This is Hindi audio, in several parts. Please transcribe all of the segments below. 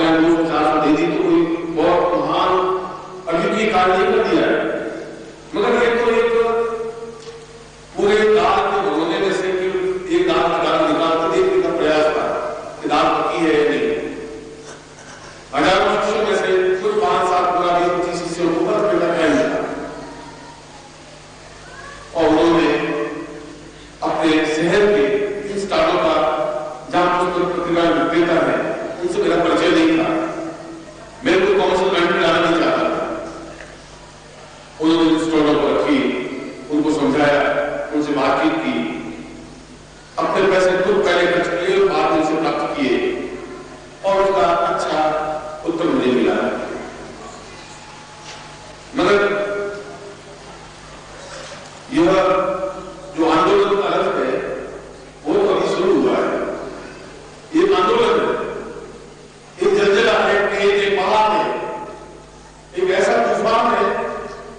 यहाँ 200-400 दे दी तो कोई बहुत महान अद्वितीय कार्य नहीं कर दिया है, मगर ये तो एक पूरे दाल के भगोने में से एक दाल की दाल निकालकर देखने का प्रयास था कि दाल पकी है या नहीं। हजारों शिष्यों में से कुछ 5 साल पूरा 20-25 शिष्यों को बस बेटा टाइम मिला और उन्होंने अपने शहर के इन स्टालों का जहां पुस्तक प्रतिभा विक्रेता है उनसे मेरा परिचय नहीं था, मेरे को कौंसिल में लाना नहीं चाहता था। उन्होंने स्टॉलों को रखी, उनको समझाया, उनसे बातचीत की, अपने पैसे खुद पहले खर्च किए और बाद में उसे प्राप्त किए और उसका अच्छा उत्तर मुझे मिला। मगर यह जो आंदोलन का अर्थ है वो अभी शुरू हुआ है। एक आंदोलन है, एक जलजला है, एक पहाड़ है, एक ऐसा तूफान है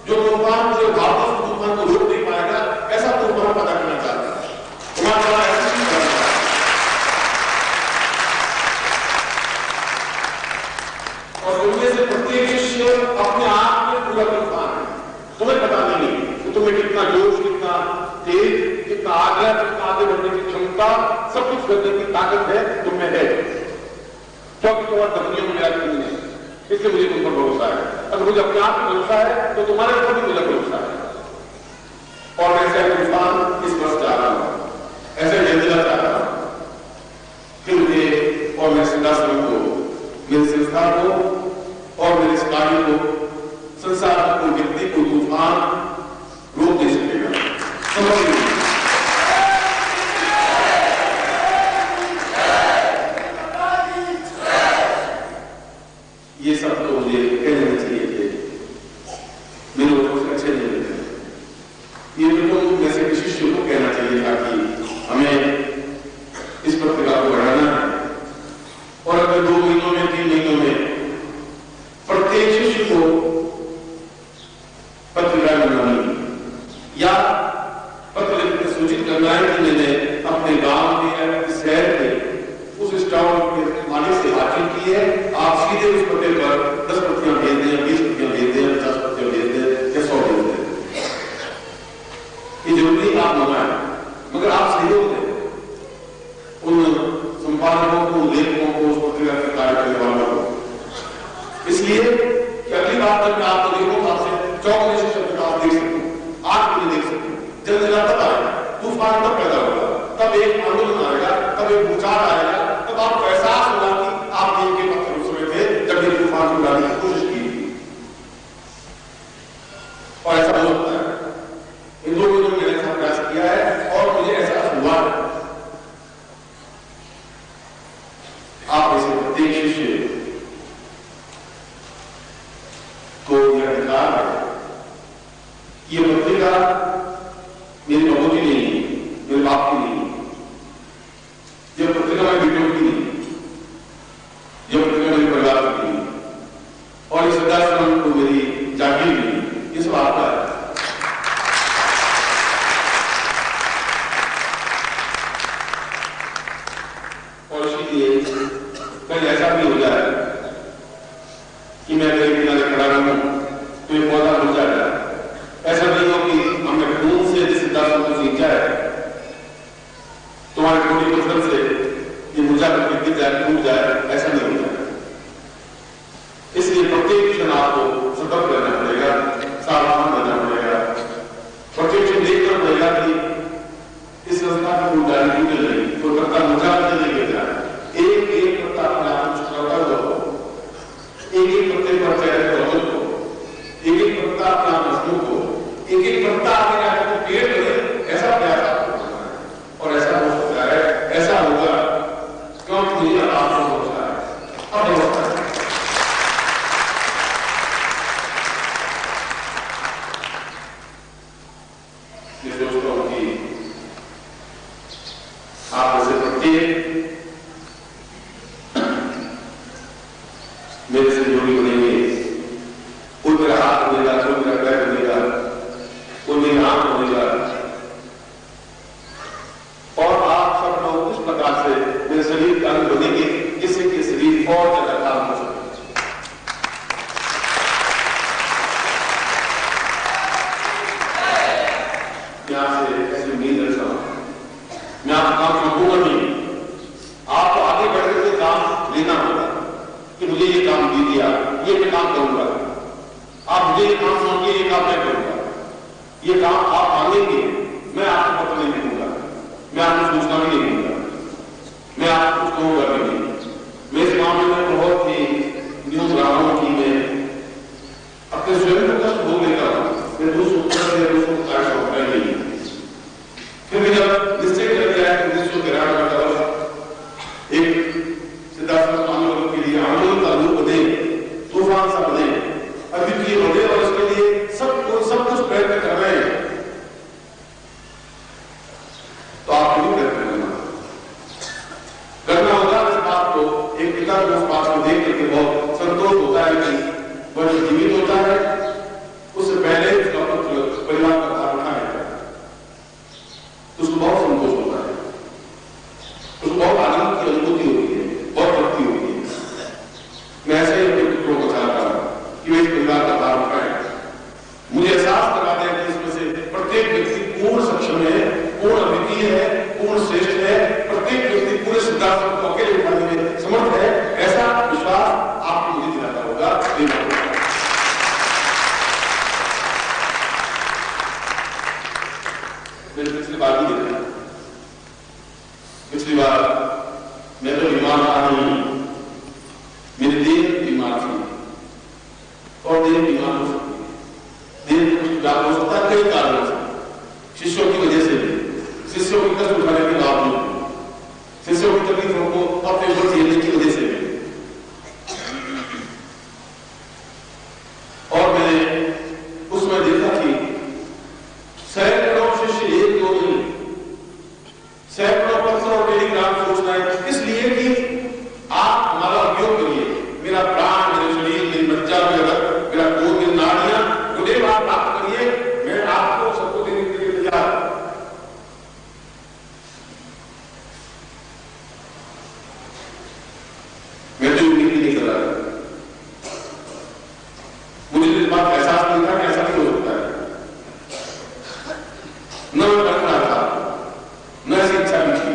जो तूफान जो भारत तूफान को रोक नहीं पाएगा, ऐसा तूफान पैदा करना चाहता है। तुम्हारा ऐसा चीज करना है और उनमें से प्रत्येक शिष्य अपने आप में पूरा तूफान है। तुम्हें पता नहीं कि तुम्हें कितना जोश, कितना तेज, कितना आग्रह, कितना आगे बढ़ने की क्षमता, सब कुछ करने की ताकत है तुम्हें है, क्योंकि तुम्हारी धमनियों में मेरा खून है, इसलिए मुझे तुम पर भरोसा है। अगर मुझे अपने आप पर भरोसा है तो तुम्हारे ऊपर भी मुझे भरोसा है। और मैं ऐसा तूफान इस वर्ष चाह रहा हूं, ऐसा जलजला चाह रहा हूं कि मुझे और मेरे सिद्धाश्रम को, मेरी संस्था को और मेरे इस कार्य को, संसार में कोई व्यक्ति, कोई तूफान रोक नहीं सकेगा। ये सब तो मुझे कहना चाहिए थे, मेरे लोगों से अच्छे नहीं लगते। ये लोगों में से शिष्य को कहना चाहिए था कि हमें इस पत्रिका को बढ़ाना है और अगर 2 महीनों में, 3 महीनों में प्रत्येक शिष्य को पत्रिका बनानी या पत्र लिखकर सूचित करना है कि मैंने अपने गांव में या शहर में उस स्टॉल के मालिक से बातचीत की है, आप सीधे उस पते पर 10 प्रतियां भेज दें, 20 प्रतियां भेज दें, 50 प्रतियां भेज दें या 100 भेज दें। ये जरूरी आप मंगाएं, मगर आप सहयोग दें उन संपादकों को, लेखकों को, उस पत्रिका के कार्य करने वालों को, इसलिए कि अगली बार जब मैं आपको देखूंगा, आपसे चौक में शब्द आप देख सकूं, आज भी देख सकूं, जलजला तब आएगा, तूफान तब पैदा होगा, तब एक आंदोलन आएगा, तब एक भूचाल आएगा, तब आपको एहसास होगा कि आप नीम के पत्थर उस समय थे जब ये तूफान को लाने की कोशिश की और ऐसा होता है। इन 2 महीनों में मैंने ऐसा प्रयास किया है और मुझे एहसास हुआ है। आप इसे प्रत्येक शिष्य को यह अधिकार है। ये पत्रिका मेरी बहू की नहीं, मेरे बाप की नहीं, यह पत्रिका मेरे बेटों की नहीं, यह पत्रिका मेरे परिवार की नहीं और इस सिद्धाश्रम को मेरी जागीर नहीं, इस बात का है। और इसीलिए कहीं ऐसा भी हो जाए कि मैं कहीं किनारे खड़ा रहूं तो ये पौधा मुरझा जाए। ऐसा नहीं हो कि हमने खून से जिस सिद्धाश्रम को सींचा है तुम्हारे खूनी पत्थर से ये मुरझा करके गिर जाए, टूट जाए, ऐसा नहीं हो जाए। इसलिए प्रत्येक क्षण आपको सतर्क रहना पड़ेगा, सावधान रहना पड़ेगा, प्रत्येक क्षण देखना पड़ेगा कि इस संस्था की कोई डाली नहीं चल रही, कोई पत्ता मुरझा नहीं गिर जाए। एक एक पत्ता अपने आप छुटकारा हो, एक एक पत्ते पर चेहरे पर वजन हो, एक एक पत्ता अपना मजबूत हो, एक एक पत्ता आगे जाकर तो पेड़ बने, ऐसा प्रयास आपको करना है और ऐसा हो सकता है, ऐसा होगा क्योंकि मुझे आपको भरोसा है। अब होता है मैं सोचता हूं कि आप जैसे प्रत्येक मेरे से जोड़ी बनेंगे, कोई मेरा हाथ बनेगा, कोई मेरा पैर बनेगा, कोई मेरी आंख बनेगा और आप सब लोग उस प्रकार से मेरे शरीर का अंग बनेंगे जिससे कि शरीर और ज्यादा काम हो लेना होगा कि मुझे ये काम दे दिया, ये मैं काम करूंगा, आप मुझे ये काम मांगिए, ये काम मैं करूंगा, ये काम आप मांगेंगे, मैं आपको पत्र नहीं दूंगा, मैं आपको सूचना भी नहीं दूंगा, मैं आपको कुछ कहूंगा भी नहीं। मैं इस मामले में बहुत ही न्यूज रहा हूं कि मैं अपने स्वयं को कष्ट भोग लेता हूं, मैं दूसरों को कार्य सौंपता ही नहीं। फिर भी जब निश्चय कर दिया है कि 1993 में एक सिद्धार्थ आंदोलन के लिए आंदोलन का रूप बने, तूफान सा बने, अद्वितीय बने और इसके लिए सब कुछ प्रयत्न कर रहे हैं, तो आपको भी प्रयत्न करना होगा। इस बात को एक पिता को उस बात को देख करके बहुत संतोष होता है कि वह जीवित होता है, उससे पहले उसका पुत्र परिवार का भार उठा लेता है, उसको बहुत संतोष होता है, उसको बहुत आनंद की अनुभूति होती है, बहुत भक्ति होती है। मैं ऐसे ही अपने पुत्रों को चाहता हूं कि वे इस परिवार का भार उठाएं। मुझे एहसास करा दें कि इसमें से प्रत्येक व्यक्ति पूर्ण सक्षम है, पूर्ण अद्वितीय है, पूर्ण श्रेष्ठ है, प्रत्येक व्यक्ति पूरे सिद्धांत को अकेले उठाने में समर्थ है। ऐसा विश्वास आपको मुझे दिलाता होगा, देना होगा। मैंने पिछली बार भी देखा, पिछली बार मैं तो बीमार था नहीं, मेरी देह बीमार थी और देह बीमार हो सकती है, देह कुछ खराब हो सकता है कई कारणों से, शिष्यों की वजह से भी, शिष्यों की कष्ट उठाने के बावजूद, शिष्यों की तकलीफों को अपने ऊपर झेलने की वजह से भी। और मैंने उसमें देखा कि सैकड़ों शिष्य, एक दो नहीं, सैकड़ों पत्र और टेलीग्राम सूचनाएं, इसलिए कि आप हमारा उपयोग करिए, मेरा प्राण, मेरे शरीर, मेरी मज्जा, मेरा रक्त, मेरा खून, मेरी नाड़ियां, मुझे आप प्राप्त करिए, मैं आपको सबको देने के लिए तैयार। मैं तो उम्मीद नहीं कर रहा, मुझे इस बात का एहसास नहीं था कि ऐसा नहीं हो सकता है, न मैं कर रहा था, न ऐसी इच्छा भी थी।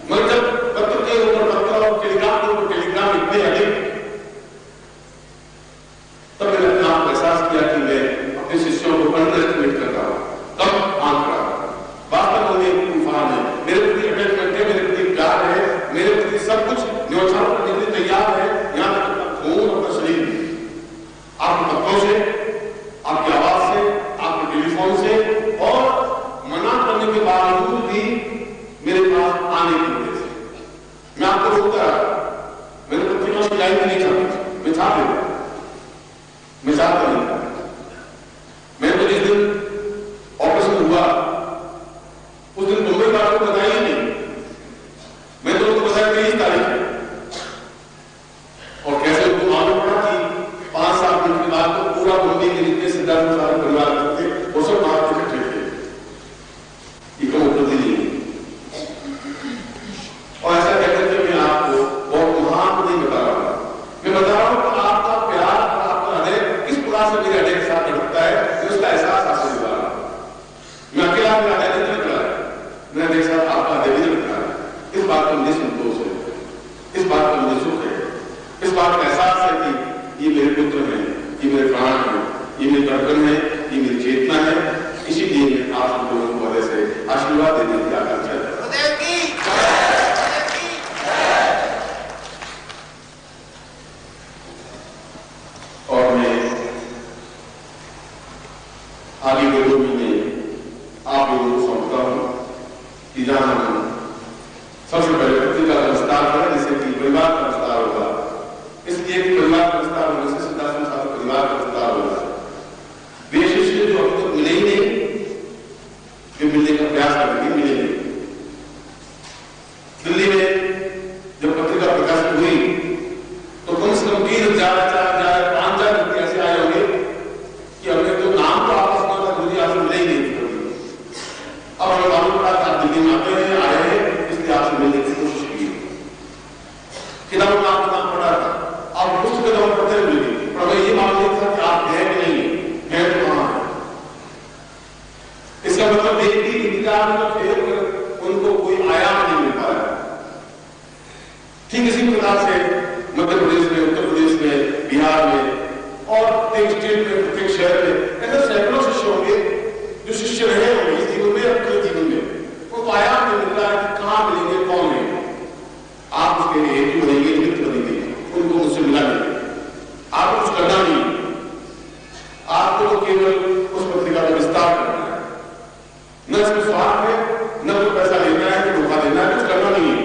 मगर जब पत्र के ऊपर पत्र और टेलीग्राम के ऊपर टेलीग्राम इतने अधिक, तब मैंने अपने आप को एहसास किया कि मैं अपने शिष्यों को अंडर एस्टिमेट कर रहा हूं, कम आंक रहा हूं। वास्तव में एक तूफान है, मेरे प्रति अटैचमेंट है, मेरे प्रति प्यार है, मेरे प्रति सब कुछ न्यौछावर करने के लिए तैयार है, यहां तक अपना खून, अपना शरीर, आपके पत्रों से, आपकी आवाज से, आपके टेलीफोन से, और मना करने के बावजूद भी मेरे पास आने की वजह से मैं आपको रोकता रहा। मैंने पत्रिका की लाइन नहीं चाहती, मैं चाहता नहीं, मैं चाहता नहीं। मैंने तो जिस दिन ऑपरेशन हुआ उस दिन मुंबई वालों को बताया ही नहीं, मैं तो उनको बताया 23 तारीख है, और कैसे उनको मालूम पड़ा कि 5-7 दिन के बाद तो पूरा मुंबई के जितने सिद्धार्थ सारे परिवार थे वो सब बाहर इकट्ठे थे, ये कम उपलब्धि नहीं। और ऐसा कहकर के मैं आपको बहुत महान नहीं बता रहा हूं, मैं बता रहा हूं कि आपका प्यार और आपका हृदय किस प्रकार से मेरे हृदय के साथ धड़कता है, उसका एहसास आपको दिला रहा हूं। मैं अकेला मेरा हृदय नहीं धड़क रहा है, मेरे हृदय के साथ आपका हृदय भी धड़क रहा है। इस बात का मुझे संतोष है, इस बात का मुझे सुख है, इस बात का एहसास है कि ये मेरे पुत्र हैं, ये मेरे प्राण हैं, ये मेरी धड़कन है, ये मेरी चेतना है। इसीलिए मैं आप लोगों को वजह से आशीर्वाद देने की आकांक्षा है। और मैं आगे के 2 महीने आप लोगों को सौंपता हूं कि जहां हम सबसे पहले पत्रिका का विस्तार करें, जिससे कि परिवार का विस्तार होगा। इसलिए कि परिवार का विस्तार होने से सिद्धार्थ साहब परिवार का विस्तार होगा। वे शिष्य जो अभी तक मिले ही नहीं, वे मिलने का प्रयास करेंगे, मिले नहीं। दिल्ली में जब पत्रिका प्रकाशित हुई तो कम से कम 3,000, 4,000, 5,000 व्यक्ति ऐसे आए होंगे कि हमने तो नाम तो आपस में था, दूसरी आपसे मिले ही नहीं थी। अब हमें मालूम पड़ा कि आप दिल्ली में आते हैं, आए हैं, इसलिए आपसे मिलने की कोशिश की। किताबों में आपका नाम पढ़ा था, आप कुछ किताबें पढ़ते हुए मिले, पर हमें ये मालूम नहीं था कि आप हैं कि नहीं हैं, तो कहां है। इसका मतलब एक ही इंतजार में फेर कर उनको कोई आयाम नहीं मिल पा रहा। ठीक इसी प्रकार से मध्य प्रदेश में, उत्तर प्रदेश में, बिहार में और प्रत्येक स्टेट में, प्रत्येक शहर में ऐसे सैकड़ों शिष्य होंगे जो शिष्य रहे होंगे इस जीवन में, अपने जीवन में। उनको आयाम नहीं मिलता है कि कहां मिलेंगे, कौन लेंगे। आप उसके लिए हेतु बनेंगे, मित्र बनेंगे, उनको मुझसे मिला नहीं, आपको कुछ करना नहीं, आपको तो केवल उस पत्रिका का विस्तार करना है, न इसमें स्वार्थ है, न तो पैसा लेना है, न धोखा देना है, कुछ करना नहीं है।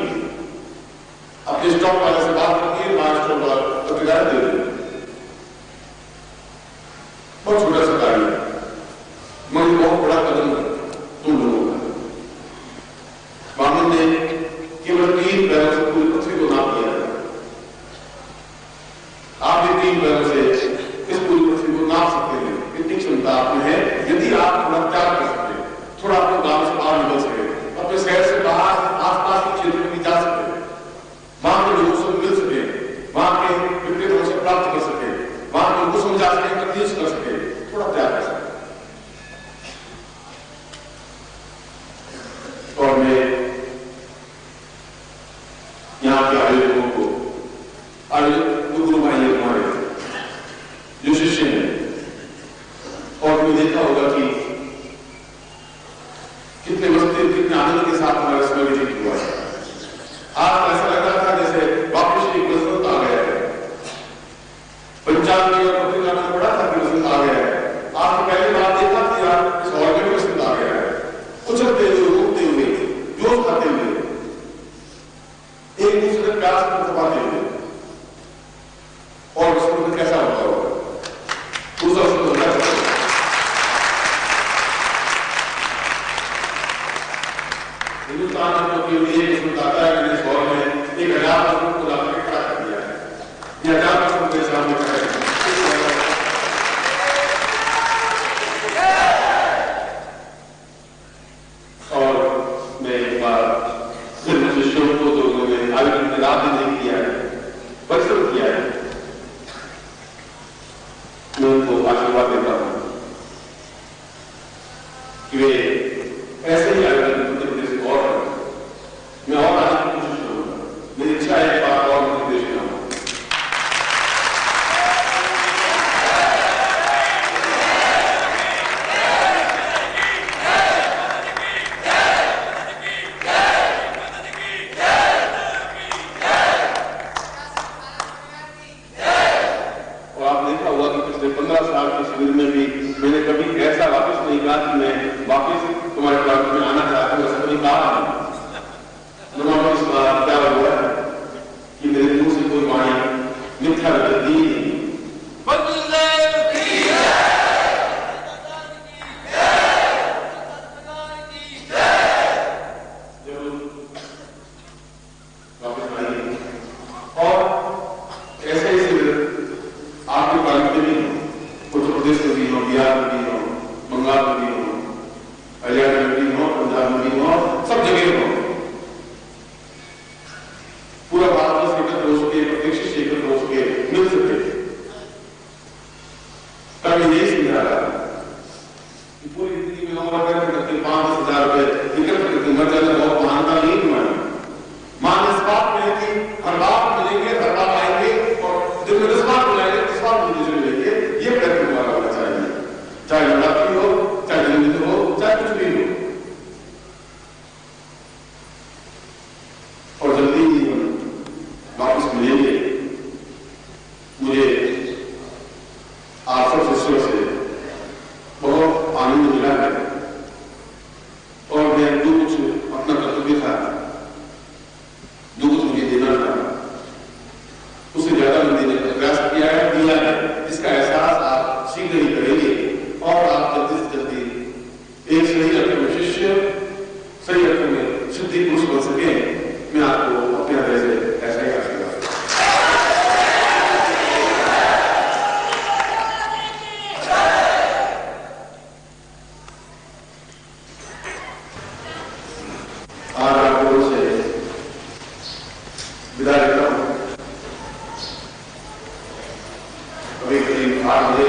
अपने स्टॉक वाले से बात करके स्टॉक वाला पत्रिका दे दें, बहुत छोटा सा कार्य है, मगर बहुत बड़ा कदम तुम लोगों का। बामन ने केवल 3 पैरों से पूरी पृथ्वी को नाप दिया है। आप भी 3 पैरों से इस पूरी पृथ्वी को नाप सकते हैं, इतनी क्षमता आप में है। यदि आप थोड़ा त्याग कर सकते, थोड़ा अपने गांव से बाहर निकल सके, अपने शहर से बाहर आसपास के क्षेत्र में भी जा सकते, वहां के लोगों से मिल सके, वहां के विपरीत से प्राप्त कर सके, वहां के उनको समझा सके, तकलीफ कर सके, थोड़ा त्याग कर सके। और मैं यहाँ के आयोजकों को, आयोजक गुरु भाई हमारे जो शिष्य हैं, और तुमने देखा होगा कि कितने मस्ती, कितने आनंद के साथ हमारा समय व्यतीत हुआ है। आज ऐसा लग रहा था जैसे वापस एक बसंत आ गया है, पंचांग में और पत्रिका में पढ़ा था कि बसंत आ गया है। आपने पहली बार देखा कि यार इस हॉल में बसंत आ गया है, उछलते हुए, उगते हुए, जोश खाते हुए, एक दूसरे के प्यास को दबाते हुए, और बसंत कैसा होता होगा, दूसरा बसंत होता है। हिंदुस्तान में तो केवल एक बसंत आता है, मैंने इस हॉल में 1000 बसंत को लाकर खड़ा कर दिया है, 1000 बसंत मेरे सामने खड़ा है। और मैं एक बार सिर्फ शिष्यों को जो उन्होंने आयोजन में रात नहीं किया है, परिश्रम किया है, मैं उनको आशीर्वाद देता हूं कि वे ऐसे ही आयोजन मध्य प्रदेश को और मैं और आने की कोशिश करूंगा। मेरी इच्छा है एक बार और मध्य प्रदेश में आऊं। और आप देखा होगा कि पिछले 15 साल के शिविर में भी मैंने कभी ऐसा वापस नहीं कहा कि मैं वापस तुम्हारे प्रांत में आना चाहता हूं, ऐसा कभी कहा नहीं। इस बार क्या हुआ है कि मेरे मुंह से कोई वाणी मिथ्या निकलती ही नहीं। वापस आइए और ऐसे ही शिविर आपके प्रांत में भी हो, उत्तर प्रदेश में भी हो, बिहार में भी हो, बंगाल में भी हो, हरियाणा में भी हो, पंजाब में भी हो, सब जगह हो। पूरा भारतवर्ष एकत्र हो सके, प्रत्येक शिष्य एकत्र हो सके, मिल सके। तब यही समझा रहा कि पूरी जिंदगी में उम्र करके 5-10 हजार रुपए एकत्र करके मर जाना बहुत महानता नहीं तुम्हारी। मान इस बात में कि हर बार मिलेंगे, हर बार आएंगे, और जब मैं 10 बार बुलाएंगे 10 बार मुझे मिलेंगे, ये प्रयत्न हमारा होना चाहिए। चाहे नवरात्रि हो, चाहे जन्मदिन हो, चाहे कुछ भी हो। और जल्दी ही वापस मिलेंगे। मुझे आप सब शिष्यों से बहुत आनंद मिला है, और मैं जो कुछ अपना कर्तव्य था, जो कुछ मुझे देना था, उससे ज्यादा मैंने देने का प्रयास किया है, दिया है। इसका एहसास आप शीघ्र ही करेंगे, और आप जल्दी से जल्दी एक सही अर्थ में शिष्य, सही अर्थ में सिद्धि पुरुष बन सके। मैं आपको अपने हृदय से ऐसा ही आशीर्वाद। आज आपको से विदा लेता हूं। अभी करीब 8 बजे